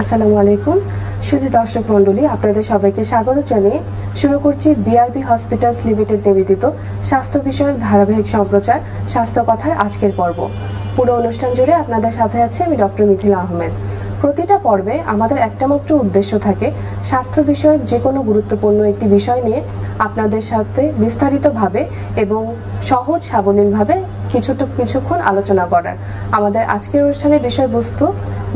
আসসালামু আলাইকুম শুধু দর্শক মণ্ডলী, আপনাদের সবাইকে স্বাগত জানিয়ে শুরু করছি বিআরবি হসপিটালস লিমিটেড নিবেদিত স্বাস্থ্য বিষয়ক ধারাবাহিক সম্প্রচার স্বাস্থ্য কথার আজকের পর্ব। পুরো অনুষ্ঠান জুড়ে আপনাদের সাথে আছে আমি ডক্টর মিথিলা আহমেদ। প্রতিটা পর্বে আমাদের একটা মাত্র উদ্দেশ্য থাকে স্বাস্থ্য বিষয়ক যে কোনো গুরুত্বপূর্ণ একটি বিষয় নিয়ে আপনাদের সাথে বিস্তারিতভাবে এবং সহজ সাবলীলভাবে কিছুক্ষণ আলোচনা করার। আমাদের আজকের অনুষ্ঠানের বিষয়বস্তু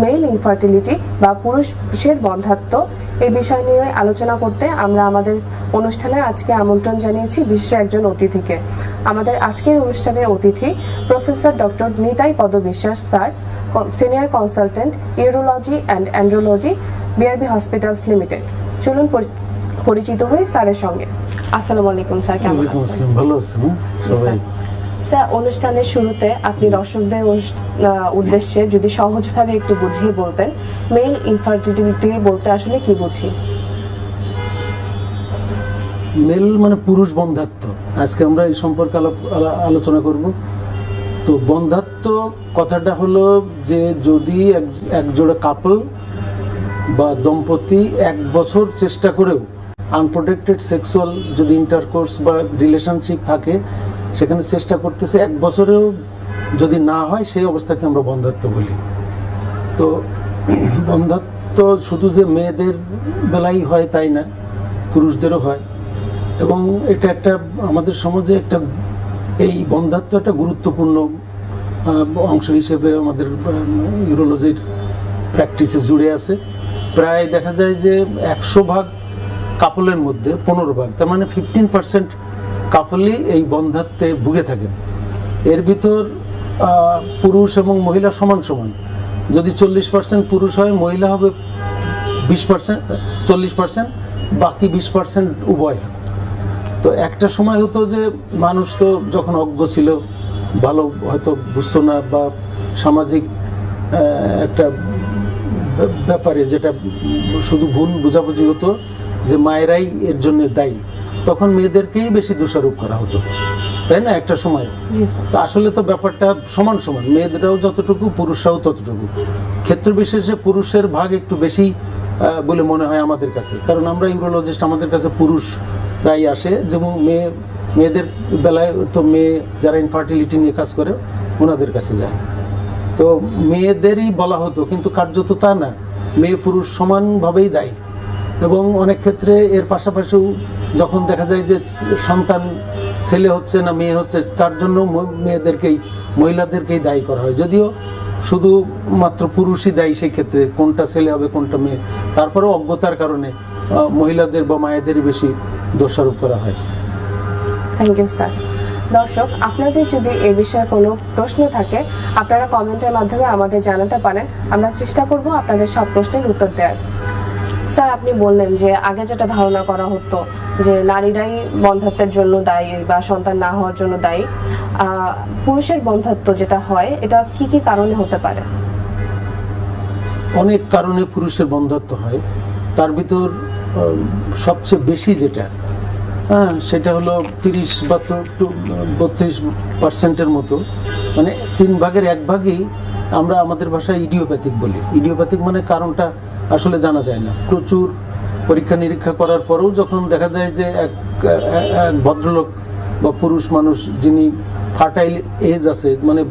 মেল ইনফার্টিলিটি বা পুরুষের বন্ধ্যাত্ব। এই বিষয় নিয়ে আলোচনা করতে আমরা আমাদের অনুষ্ঠানে আজকে আমন্ত্রণ জানিয়েছি বিশেষ একজন অতিথিকে। আমাদের আজকের অনুষ্ঠানের অতিথি professor doctor Nitai Pada Biswas sir, senior consultant urology and andrology, BRB hospitals limited. চলুন পরিচিত হই স্যারের সঙ্গে। আসসালামু আলাইকুম স্যার, কেমন আছেন? ভালো আছেন সবাই। স্যার, অনুষ্ঠানের শুরুতে আপনি দর্শকদের উদ্দেশ্যে যদি সহজভাবে একটু বুঝিয়ে বলতেন মেল ইনফার্টিলিটি বলতে আসলে কি বুঝি? মেল মানে পুরুষ বন্ধ্যাত্ব। আজকে আমরা এই সম্পর্কে আলোচনা করব। তো বন্ধ্যাত্ব কথাটা হলো যে যদি এক জোড়া কাপল বা দম্পতি 1 বছর চেষ্টা করেও আনপ্রোটেক্টেড সেক্সুয়াল যদি ইন্টারকোর্স বা রিলেশনশিপ থাকে, সেখানে চেষ্টা করতেছে 1 বছরেও যদি না হয়, সেই অবস্থাকে আমরা বন্ধ্যাত্ব বলি। তো বন্ধ্যাত্ব শুধু যে মেয়েদের বেলাই হয় তাই না, পুরুষদেরও হয়। এবং এটা একটা আমাদের সমাজে একটা এই বন্ধ্যাত্ব একটা গুরুত্বপূর্ণ অংশ হিসেবে আমাদের ইউরোলজির প্র্যাকটিসে জুড়ে আছে। প্রায় দেখা যায় যে 100 ভাগ কাপলের মধ্যে 15 ভাগ, তার মানে 15% কাপলই এই বন্ধ্যাত্বে ভুগে থাকেন। এর ভিতর পুরুষ এবং মহিলা সমান সমান। যদি 40% পুরুষ হয়, মহিলা হবে 20%, 40%, বাকি 20% উভয়। তো একটা সময় হতো যে মানুষ তো যখন অজ্ঞ ছিল, ভালো হয়তো বুঝতো না, বা সামাজিক একটা ব্যাপারে যেটা শুধু ভুল বোঝাবুঝি হতো যে মায়েরাই এর জন্য দায়ী, তখন মেয়েদেরকেই বেশি দোষারোপ করা হতো, তাই না একটা সময়? তো আসলে তো ব্যাপারটা সমান সমান, মেয়েদেরও যতটুকু পুরুষরাও ততটুকু। ক্ষেত্র বিশেষে পুরুষের ভাগ একটু বেশি বলে মনে হয় আমাদের কাছে, কারণ আমরা ইউরোলজিস্ট, আমাদের কাছে পুরুষরাই আসে। যেমন মেয়েদের বেলায় তো মেয়ে যারা ইনফার্টিলিটি নিয়ে কাজ করে ওনাদের কাছে যায়, তো মেয়েদেরই বলা হতো, কিন্তু কার্যত তা না, মেয়ে পুরুষ সমানভাবেই দায়ী। এবং অনেক ক্ষেত্রে এর পাশাপাশিও যখন দেখা যায় যে সন্তান ছেলে হচ্ছে না মেয়ে হচ্ছে, তার জন্য মহিলাদেরকেই দায়ী করা হয়, যদিও শুধু মাত্র পুরুষই দায়ী সেই ক্ষেত্রে, কোনটা ছেলে হবে কোনটা মেয়ে। তারপরেও অজ্ঞতার কারণে মহিলাদের বা মায়েদেরই বেশি দোষারোপ করা হয়। Thank you sir. দর্শক, আপনাদের যদি এ বিষয়ে কোনো প্রশ্ন থাকে আপনারা কমেন্টের মাধ্যমে আমাদের জানাতে পারেন। আমরা চেষ্টা করব আপনাদের সব প্রশ্নের উত্তর দেওয়ার। স্যার, আপনি বললেন যে আগে যেটা ধারণা করা হতো যে নারীরাই বন্ধ্যাত্বের জন্য দায়ী বা সন্তান না হওয়ার জন্য দায়ী। পুরুষের বন্ধ্যাত্ব যেটা হয়, এটা কি কি কারণে হতে পারে? অনেক কারণে পুরুষের বন্ধ্যাত্ব হয়। তার ভিতর সবচেয়ে বেশি যেটা সেটা হলো 30 বা 32% মতো, মানে 3 ভাগের 1 ভাগই আমরা আমাদের ভাষায় ইডিওপ্যাথিক বলি। ইডিওপ্যাথিক মানে কারণটা আসলে জানা যায় না। প্রচুর পরীক্ষা নিরীক্ষা করার পরেও যখন দেখা যায় যে এক ভদ্রলোক বা পুরুষ মানুষ যিনি ফার্টাইল এজ আছে, মানে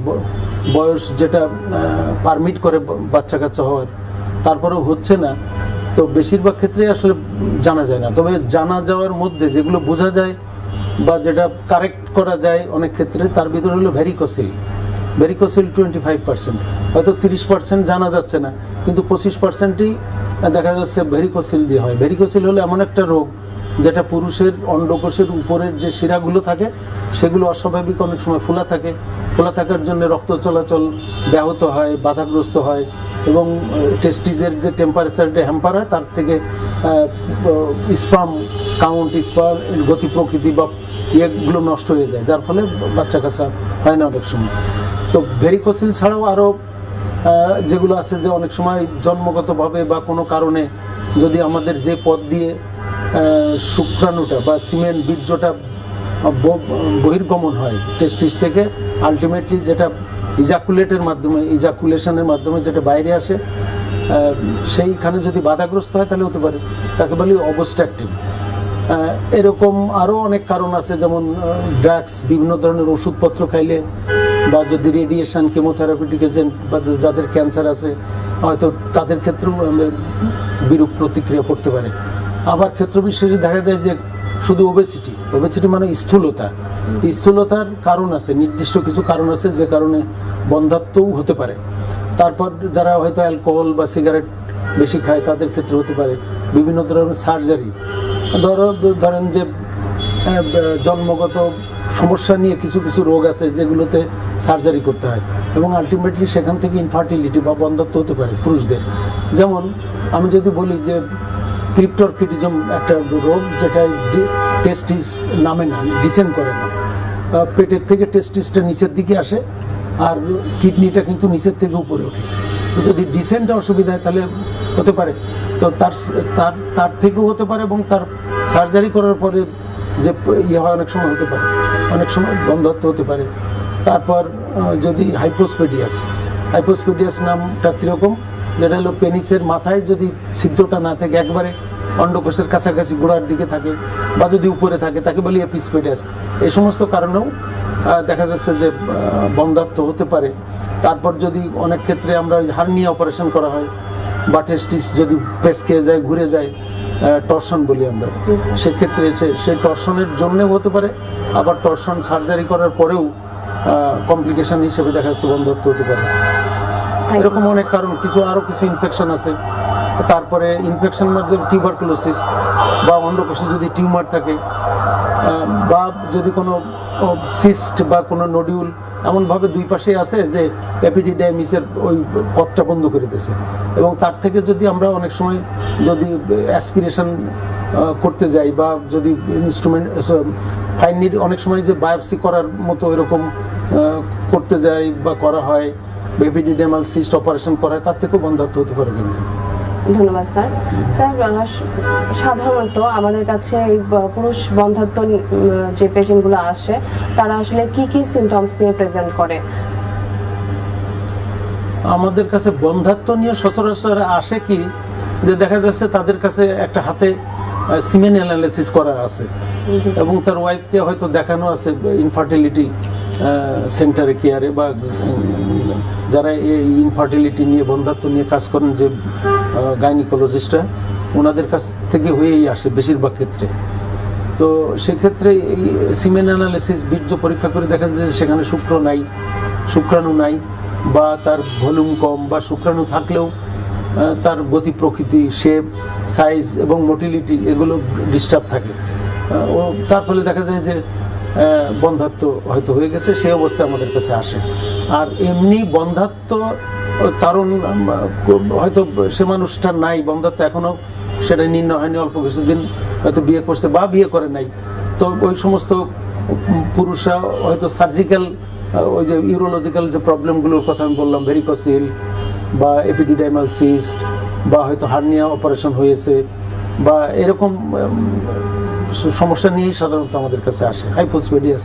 বয়স যেটা পারমিট করে বাচ্চা কাচ্চা হওয়ার, তারপরেও হচ্ছে না, তো বেশিরভাগ ক্ষেত্রে আসলে জানা যায় না। তবে জানা যাওয়ার মধ্যে যেগুলো বোঝা যায় বা যেটা কারেক্ট করা যায় অনেক ক্ষেত্রে, তার ভিতরে হলো ভ্যারিকোসিল। 25%, হয়তো 30% জানা যাচ্ছে না, কিন্তু 25%ই দেখা যাচ্ছে ভ্যারিকোসিল দিয়ে হয়। ভ্যারিকোসিল হলো এমন একটা রোগ যেটা পুরুষের অন্ডকোষের উপরের যে শিরাগুলো থাকে সেগুলো অস্বাভাবিক অনেক সময় ফোলা থাকে। ফোলা থাকার জন্য রক্ত চলাচল ব্যাহত হয়, বাধাগ্রস্ত হয়, এবং টেস্টিসের যে টেম্পারেচারটা হ্যাম্পার হয়, তার থেকে স্পার্ম কাউন্ট, স্পার্ম গতি প্রকৃতি বা ইয়েগুলো নষ্ট হয়ে যায়, যার ফলে বাচ্চা কাচ্চা হয় না অনেক সময়। তো ভেরিকোসিল ছাড়াও আরও যেগুলো আছে, যে অনেক সময় জন্মগতভাবে বা কোনো কারণে যদি আমাদের যে পথ দিয়ে শুক্রাণুটা বা সিমেন্ট বীর্যটা বহির্গমন হয় টেস্টিস থেকে, আলটিমেটলি যেটা ইজাকুলেশনের মাধ্যমে যেটা বাইরে আসে, সেইখানে যদি বাধাগ্রস্ত হয় তাহলে হতে পারে, তাকে বলি অবস্ট্রাকটিভ। এরকম আরও অনেক কারণ আছে, যেমন ড্রাগস, বিভিন্ন ধরনের ওষুধপত্র খাইলে, বা যদি রেডিয়েশন, কেমোথেরাপিউটিক এজেন্ট, বা যাদের ক্যান্সার আছে হয়তো তাদের ক্ষেত্রেও বিরূপ প্রতিক্রিয়া পড়তে পারে। আবার ক্ষেত্র বিশেষে দেখা যায় যে শুধু ওবেসিটি মানে স্থূলতার কারণ আছে, নির্দিষ্ট কিছু কারণ আছে যে কারণে বন্ধ্যাত্বও হতে পারে। তারপর যারা হয়তো অ্যালকোহল বা সিগারেট বেশি খায় তাদের ক্ষেত্রে হতে পারে। বিভিন্ন ধরনের সার্জারি, ধরেন যে জন্মগত সমস্যা নিয়ে কিছু কিছু রোগ আছে যেগুলোতে সার্জারি করতে হয়, এবং আলটিমেটলি সেখান থেকে ইনফার্টিলিটি বা বন্ধ্যাত্ব হতে পারে পুরুষদের। যেমন আমি যদি বলি যে ক্রিপ্টরকিটিজম একটা রোগ, যেটা টেস্টিস নামে না, ডিসেন্ড করে না, পেটের থেকে টেস্টিসটা নিচের দিকে আসে আর কিডনিটা কিন্তু নিচের থেকে উপরে ওঠে। তো যদি ডিসেন্টটা অসুবিধা হয় তাহলে হতে পারে। তো তার থেকেও হতে পারে, এবং তার সার্জারি করার পরে যে ইয়ে হয় অনেক সময় হতে পারে, অনেক সময় বন্ধ্যাত্ব হতে পারে। তারপর যদি হাইপোস্পেডিয়াস নামটা কীরকম, যেটা হলো পেনিসের মাথায় যদি ছিদ্রটা না থাকে, একবারে অন্ডকোষের কাছাকাছি গোড়ার দিকে থাকে, বা যদি উপরে থাকে, তাকে বলি এপিসপেডিয়াস। এই সমস্ত কারণেও দেখা যাচ্ছে যে বন্ধ্যাত্ব হতে পারে। তারপর যদি অনেক ক্ষেত্রে আমরা হার্নিয়া অপারেশন করা হয়, বা টেস্টিস যদি পেঁচকে যায়, ঘুরে যায়, টর্শন বলি আমরা, সেক্ষেত্রে সেই টর্শনের জন্যও হতে পারে। আবার টর্শন সার্জারি করার পরেও কমপ্লিকেশন হিসেবে দেখা যাচ্ছে বন্ধ্যাত্ব হতে পারে। এরকম অনেক কারণ, আরো কিছু ইনফেকশন আছে। তারপরে ইনফেকশন মধ্যে টিউবারকুলোসিস, বা অন্ডকোষে যদি টিউমার থাকে, বা যদি কোনো সিস্ট বা কোনো নডিউল এমনভাবে দুই পাশে আছে যে এপিডিডাইমিসের ওই পথটা বন্ধ করে দিয়েছে, এবং তার থেকে যদি আমরা অনেক সময় যদি অ্যাসপিরেশন করতে যাই, বা যদি ইনস্ট্রুমেন্ট ফাইন নিড, অনেক সময় যে বায়োপসি করার মতো এরকম করতে যাই বা করা হয়, এপিডিডাইমাল সিস্ট অপারেশন করা হয়, তার থেকেও বন্ধ্যাত্ব হতে পারে। কিন্তু ধন্যবাদ স্যার। সাধারণত আমাদের কাছে এই পুরুষ বন্ধ্যাত্ব যে পেশেন্টগুলো আসে, তারা আসলে কি কি সিমটমস নিয়ে প্রেজেন্ট করে? আমাদের কাছে বন্ধ্যাত্ব নিয়ে সচরাচর আসে কি, যে দেখা যাচ্ছে তাদের কাছে একটা হাতে সিমেন অ্যানালিসিস করা আছে, এবং তার ওয়াইফকে হয়তো দেখানো আছে ইনফার্টিলিটি সেন্টারে, কেয়ারে, বা যারা এই ইনফার্টিলিটি নিয়ে, বন্ধ্যাত্ব নিয়ে কাজ করেন, যে গাইনিকোলজিস্টরা, ওনাদের কাছ থেকে হয়েই আসে বেশিরভাগ ক্ষেত্রে। তো সেক্ষেত্রে এই সিমেন অ্যানালিসিস, বীর্য পরীক্ষা করে দেখা যায় যে সেখানে শুক্রাণু নাই, বা তার ভলিউম কম, বা শুক্রাণু থাকলেও তার গতি প্রকৃতি, শেপ, সাইজ এবং মোটিলিটি এগুলো ডিস্টার্ব থাকে। ও তার ফলে দেখা যায় যে বন্ধ্যাত্ব হয়তো হয়ে গেছে, সেই অবস্থায় আমাদের কাছে আসে। আর এমনি বন্ধ্যাত্ব কারণ হয়তো সে মানুষটা নাই, বন্ধ্যাত্ব এখনো সেটা নির্ণয় হয়নি, অল্প কিছুদিন হয়তো বিয়ে করছে বা বিয়ে করে নাই, তো ওই সমস্ত পুরুষরা হয়তো সার্জিক্যাল, ওই যে ইউরোলজিক্যাল যে প্রবলেমগুলোর কথা আমি বললাম, ভেরিকোসিল বা এপিডিডাইমাল সিস্ট, বা হয়তো হার্নিয়া অপারেশন হয়েছে, বা এরকম সমস্যা নিয়েই সাধারণত আমাদের কাছে আসে। হাইপোস্পেডিয়াস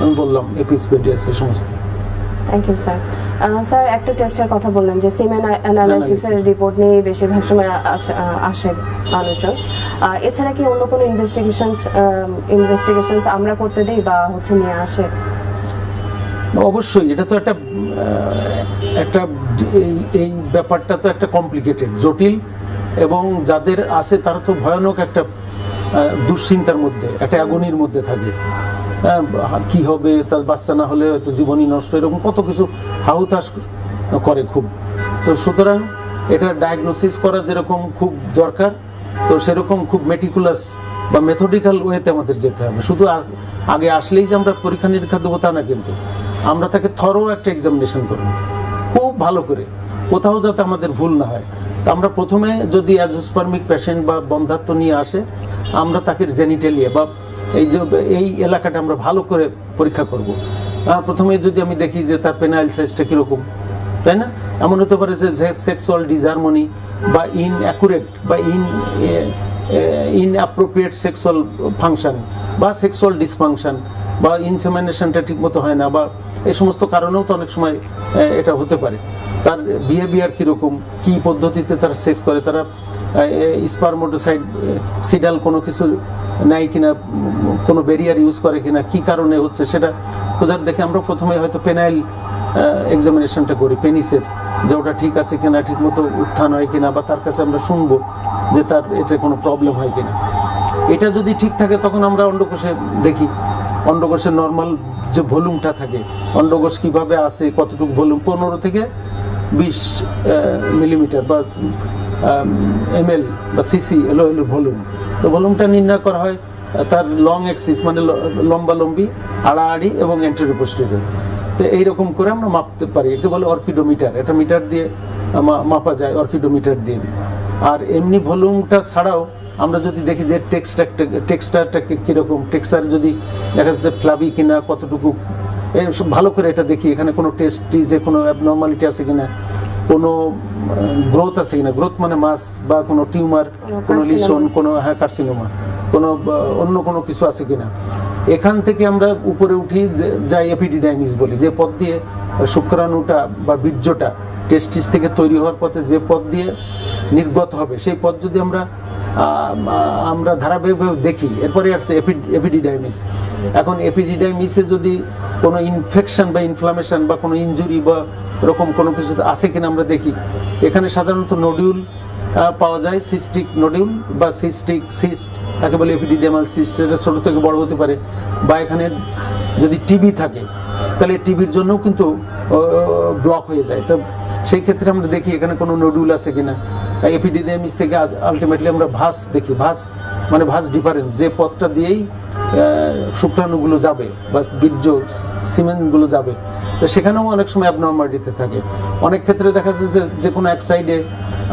আমি বললাম, এপিসপেডিয়াস, এই সমস্ত। Thank you sir. স্যার, একটা টেস্টের কথা বললেন যে সিমেন অ্যানালাইসিসের রিপোর্ট নিয়ে বেশিরভাগ সময় আসে মানুষজন। এছাড়া কি অন্য কোনো ইনভেস্টিগেশনস আমরা করতে দিই বা নিয়ে আসে? অবশ্যই, এটা তো একটা এই ব্যাপারটা তো একটা কমপ্লিকেটেড, জটিল, এবং যাদের আছে তারা তো ভয়ানক একটা দুশ্চিন্তার মধ্যে, একটা আগুনের মধ্যে থাকে। কি হবে, তার বাচ্চা না হলে হয়তো জীবনই নষ্ট, এরকম কত কিছু হাহুতাশ করে খুব। তো সুতরাং এটা ডায়াগনোসিস করা যেরকম খুব দরকার, তো সেরকম খুব মেটিকুলাস বা মেথডিক্যাল ওয়েতে আমাদের যেতে হবে। শুধু আগে আসলেই যে আমরা পরীক্ষা নিরীক্ষা দেবো তা না, কিন্তু আমরা তাকে থরো একটা এক্সামিনেশন করব খুব ভালো করে, কোথাও যাতে আমাদের ভুল না হয়। তো আমরা প্রথমে যদি অ্যাজোস্পার্মিক পেশেন্ট বা বন্ধ্যাত্ব নিয়ে আসে, আমরা তাকে জেনিটেলিয়া বা এই এলাকাটা আমরা ভালো করে পরীক্ষা করব। প্রথমে যদি আমি দেখি যে তার পেনাইল সাইজটা কীরকম, তাই না? এমন হতে পারে যে সেক্সুয়াল ডিসহারমোনি বা ইনঅ্যাকুরেট বা ইনঅ্যাপ্রোপ্রিয়েট সেক্সুয়াল ফাংশন, বা সেক্সুয়াল ডিসফাংশন, বা ইনসেমিনেশনটা ঠিক মতো হয় না, বা এই সমস্ত কারণেও তো অনেক সময় এটা হতে পারে। তার বিহেভিয়ার কীরকম, কী পদ্ধতিতে তারা সেক্স করে, তারা স্পারমোটোসাইড সিডাল কোনো কিছু নাই কিনা, কোনো ব্যারিয়ার ইউজ করে কিনা, কি কারণে হচ্ছে সেটা খোঁজার দেখে আমরা প্রথমে হয়তো পেনাইল এক্সামিনেশনটা করি, পেনিসের, যে ওটা ঠিক আছে কিনা, ঠিক মতো উত্থান হয় কিনা, বা তার কাছে আমরা শুনবো যে তার এটা কোনো প্রবলেম হয় কিনা। এটা যদি ঠিক থাকে তখন আমরা অন্ডকোষে দেখি, অন্ডকোষের নর্মাল যে ভলিউমটা থাকে, অন্ডকোষ কীভাবে আসে, কতটুকু ভলিউম, 15 থেকে 20 মিলিমিটার বা ml বা সিসি এলো ভলিউম। তো ভলিউমটা নির্ণয় করা হয় তার লং অ্যাক্সিস মানে লম্বালম্বি, আড়াআড়ি এবং অ্যান্টেরিয়র পোস্টেরিয়র। তো এইরকম করে আমরা মাপতে পারি, একে বলে অর্কিডোমিটার। এটা মিটার দিয়ে মাপা যায়, অর্কিডোমিটার দিয়ে। আর এমনি ভলিউমটা ছাড়াও আমরা যদি দেখি যে টেক্সচারটা কীরকম, টেক্সচার যদি দেখা যাচ্ছে ফ্লাবি কিনা, কতটুকু, ভালো করে এটা দেখি এখানে কোনো টেস্টিজে কোনো অ্যাবনর্মালিটি আছে কিনা, কোনো গ্রোথ আছে কিনা, গ্রোথ মানে মাস, বা কোনো টিউমার, কোনো লিশন, কোনো কার্সিনোমা, কোনো অন্য কোনো কিছু আছে কিনা। এখান থেকে আমরা উপরে উঠি, যাই এপিডিডাইমিস বলি, যে পথ দিয়ে শুক্রাণুটা বা বীর্যটা টেস্টিস থেকে তৈরি হওয়ার পথে যে পথ দিয়ে নির্গত হবে, সেই পথ যদি আমরা ধারাবাহিকভাবে দেখি, এরপরে আসছে এপিডিডাইমিস। এখন এপিডিডাইমিসে যদি কোনো ইনফেকশন বা ইনফ্লামেশন বা কোনো ইনজুরি বা এরকম কোনো কিছু আছে কিনা আমরা দেখি। এখানে সাধারণত নোডিউল পাওয়া যায়, সিস্টিক নোডিউল বা সিস্ট, তাকে বলে এপিডিডার্মাল সিস্ট, সেটা ছোট থেকে বড় হতে পারে। বা এখানে যদি টিবি থাকে তাহলে টিবির জন্যও কিন্তু ব্লক হয়ে যায়। তো সেই ক্ষেত্রে আমরা দেখি এখানে কোনো নোডিউল আছে কিনা। এপিডিডার্মিস থেকে আলটিমেটলি আমরা ভাস দেখি, ভাস মানে ভাস ডিফারেন্স, যে পথটা দিয়েই শুক্রাণুগুলো যাবে বা বীর্য সিমেন্টগুলো যাবে। তো সেখানেও অনেক সময় অ্যাবনর্মালিটি থাকে। অনেক ক্ষেত্রে দেখা যাচ্ছে যে কোনো এক সাইডে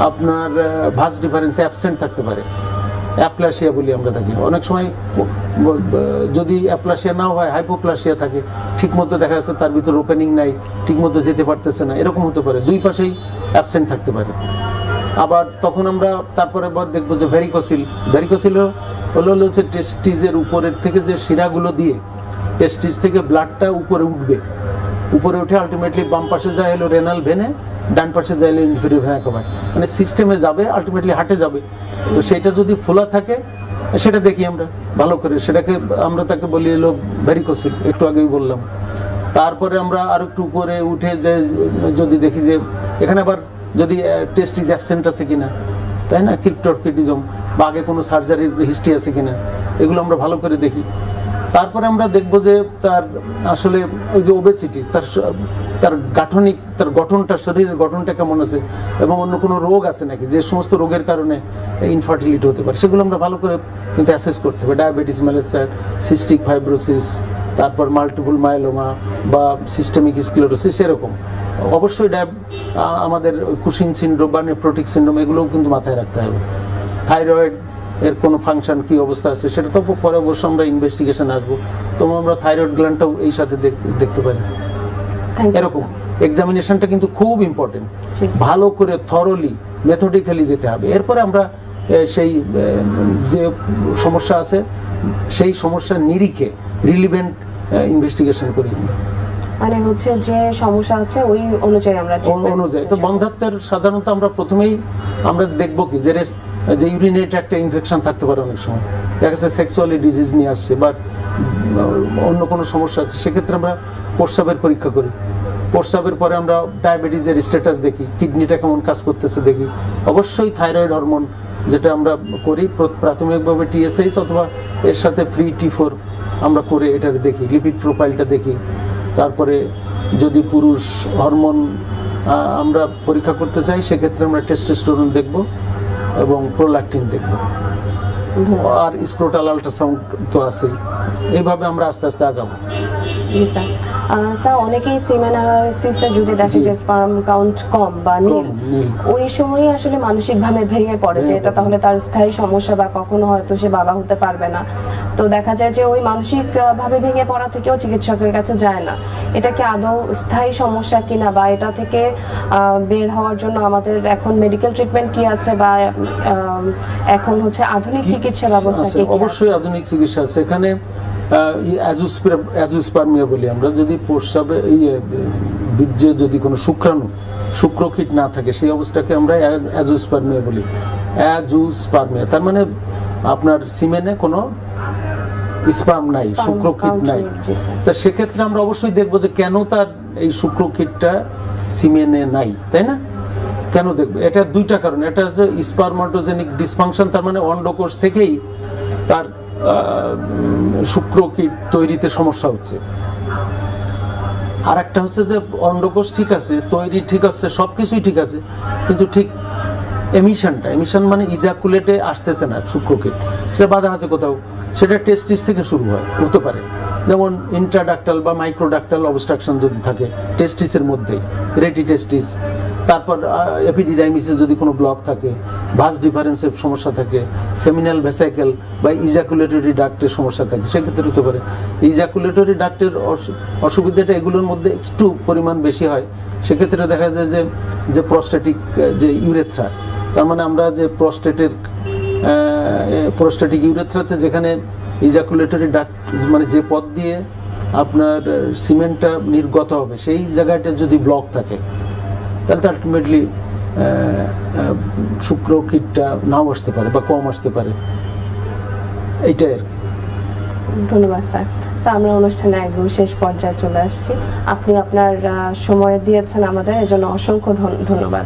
আপনার ভাস ডিফারেন্স অ্যাবসেন্ট থাকতে পারে, অ্যাপ্লাসিয়া বলি আমরা তাকে। অনেক সময় যদি অ্যাপ্লাসিয়া না হয়, হাইপোপ্লাসিয়া থাকে, ঠিকমতো দেখা যাচ্ছে তার ভিতর ওপেনিং নাই, ঠিকমতো যেতে পারতেছে না, এরকম হতে পারে, দুই পাশেই অ্যাবসেন্ট থাকতে পারে। আবার তখন আমরা তারপরে দেখবো যে ভ্যারিকোসিল হলো হচ্ছে টেস্টিসের উপরের থেকে যে শিরাগুলো দিয়ে টেস্টিস থেকে ব্লাডটা উপরে উঠে আলটিমেটলি বাম পাশে যায় হলো রেনাল ভেনে, ডান পাশে যায় হলো ইনফেরিয়র ভেনা কাভা, মানে সিস্টেমে যাবে, আলটিমেটলি হার্টে যাবে। তো সেটা যদি ফোলা থাকে সেটা দেখি আমরা ভালো করে, সেটাকে আমরা তাকে বলি হলো ভ্যারিকোসিল, একটু আগেই বললাম। তারপরে আমরা আর একটু উপরে উঠে যে যদি দেখি যে এখানে আবার যদি টেস্টিস অ্যাবসেন্ট আছে কিনা, তাই না, ক্রিপ্টোরকিটিজম বা আগে কোনো সার্জারির হিস্ট্রি আছে কিনা, এগুলো আমরা ভালো করে দেখি। তারপরে আমরা দেখব যে তার আসলে ওই যে ওবেসিটি, তার গঠনটা, শরীরের গঠনটা কেমন আছে, এবং অন্য কোনো রোগ আছে নাকি, যে সমস্ত রোগের কারণে ইনফার্টিলিটি হতে পারে, সেগুলো আমরা ভালো করে কিন্তু অ্যাসেস করতে হবে। ডায়াবেটিস মেলাইটাস, সিস্টিক ফাইব্রোসিস, তারপর মাল্টিপল মায়োলোমা বা সিস্টেমিক স্ক্লেরোসিস, এরকম। অবশ্যই আমাদের কুশিং সিনড্রোম বা নেফ্রোটিক সিনড্রোম, এগুলোও কিন্তু মাথায় রাখতে হবে। থাইরয়েড এর কোনো ফাংশন কি অবস্থা আছে সেটা তো পরে অবশ্য আমরা ইনভেস্টিগেশন আসবো, তো আমরা থাইরয়েড গ্ল্যান্ডটাও এই সাথে দেখতে পারি। এরকম এক্সামিনেশনটা কিন্তু খুব ইম্পর্টেন্ট, ভালো করে থরলি মেথডিক্যালি যেতে হবে। এরপরে আমরা সেই যে সমস্যা আছে সেই সমস্যার নিরিখে রিলিভেন্ট ইনভেস্টিগেশন করি, মানে হচ্ছে যে সমস্যা আছে ওই অনুযায়ী আমরা তো বন্ধ্যাত্বের সাধারণত আমরা প্রথমেই আমরা দেখবো কি যে ইউরিনারি ট্র্যাক্টে ইনফেকশন থাকতে পারে, অনেক সময় দেখা যাচ্ছে সেক্সুয়ালি ডিজিজ নিয়ে আসছে বা অন্য কোনো সমস্যা আছে, সেক্ষেত্রে আমরা প্রস্রাবের পরীক্ষা করি। প্রস্রাবের পরে আমরা ডায়াবেটিসের স্ট্যাটাস দেখি, কিডনিটা কেমন কাজ করতেছে দেখি। অবশ্যই থাইরয়েড হরমোন যেটা আমরা করি প্রাথমিকভাবে TSH অথবা এর সাথে ফ্রি T4 আমরা করে এটা দেখি, লিপিড প্রোফাইলটা দেখি। তারপরে যদি পুরুষ হরমোন আমরা পরীক্ষা করতে চাই সেক্ষেত্রে আমরা টেস্টোস্টেরন দেখব এবং প্রোল্যাকটিন দেখব, আর স্ক্রোটাল আল্ট্রাসাউন্ড তো আছেই। এইভাবে আমরা আস্তে আস্তে আগাবো। জি স্যার। স্যার অনেকেই সিমেন অ্যানালাইসিসে যদি দেখে যে স্পার্ম কাউন্ট কম বা নীল, ওই সময়ে আসলে মানসিকভাবে ভেঙে পড়ে যে এটা তাহলে তার স্থায়ী সমস্যা বা কখনো হয়তো সে বাবা হতে পারবে না। তো দেখা যায় যে ওই মানসিকভাবে ভেঙে পড়া থেকেও চিকিৎসকের কাছে যায় না। এটা কি আদৌ স্থায়ী সমস্যা কিনা, বা এটা থেকে বের হওয়ার জন্য আমাদের এখন মেডিকেল ট্রিটমেন্ট কি আছে, বা এখন হচ্ছে আধুনিক চিকিৎসা ব্যবস্থা কি? অবশ্যই আধুনিক চিকিৎসা আছে। এখানে অ্যাজোস্পার্মিয়া বলি আমরা, যদি প্রস্রাবে বীর্যে যদি কোনো শুক্রকীট না থাকে সেই অবস্থাকে আমরা অ্যাজোস্পার্মিয়া বলি। অ্যাজোস্পার্মিয়া তার মানে আপনার সিমেনে কোনো স্পার্ম নাই, শুক্রকীট নাই। তা সেক্ষেত্রে আমরা অবশ্যই দেখবো যে কেন তার এই শুক্রকীটটা সিমেনে নাই, তাই না? কেন দেখবো? এটা দুইটা কারণ। এটা হচ্ছে স্পারমাটোজেনিক ডিসফাংশন, তার মানে অন্ডকোষ থেকেই তার শুক্রকীট তৈরিতে সমস্যা হচ্ছে। আর একটা হচ্ছে যে অন্ডকোষ ঠিক আছে, তৈরি ঠিক আছে, সবকিছুই ঠিক আছে, কিন্তু ঠিক এমিশন মানে ইজাকুলেটে আসতেছে না শুক্রকীট, সেটা বাধা আছে কোথাও। সেটা টেস্টিস থেকে শুরু হতে পারে, যেমন ইন্ট্রাডাক্টাল বা মাইক্রোডাক্টাল অবস্ট্রাকশন যদি থাকে টেস্টিসের মধ্যেই, রেটি টেস্টিস। তারপর এপিডিডাইমিসে যদি কোনো ব্লক থাকে, ভাস ডিফারেন্সের সমস্যা থাকে, সেমিনাল ভেসাইকেল বা ইজাকুলেটরি ডাক্টের সমস্যা থাকে, সেক্ষেত্রে হতে পারে। ইজাকুলেটরি ডাক্টের অসুবিধাটা এগুলোর মধ্যে একটু পরিমাণ বেশি হয়। সেক্ষেত্রে দেখা যায় যে প্রস্টেটিক যে ইউরেথ্রা, তার মানে আমরা যে প্রোস্টেটিক ইউরেথ্রাতে যেখানে ইজাকুলেটরি ডাক্ট মানে যে পথ দিয়ে আপনার সিমেন্টটা নির্গত হবে, সেই জায়গাটা যদি ব্লক থাকে তাহলে তো আলটিমেটলি শুক্রকীটটা নাও আসতে পারে বা কম আসতে পারে, এইটাই আর কি। ধন্যবাদ স্যার। আমরা অনুষ্ঠানে একদম শেষ পর্যায়ে চলে আসছি। আপনি আপনার সময় দিয়েছেন আমাদের, এজন্য অসংখ্য ধন্যবাদ।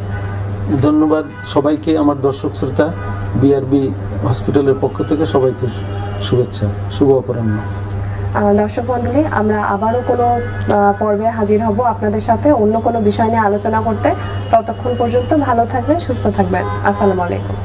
ধন্যবাদ সবাইকে, আমার দর্শক শ্রোতা, বিআরবি হসপিটালের পক্ষ থেকে সবাইকে শুভেচ্ছা, শুভ অপরাহ্ন। দর্শক মণ্ডলী, আমরা আবারও কোনো পর্বে হাজির হব আপনাদের সাথে অন্য কোনো বিষয় নিয়ে আলোচনা করতে। ততক্ষণ পর্যন্ত ভালো থাকবেন, সুস্থ থাকবেন। আসসালামু আলাইকুম।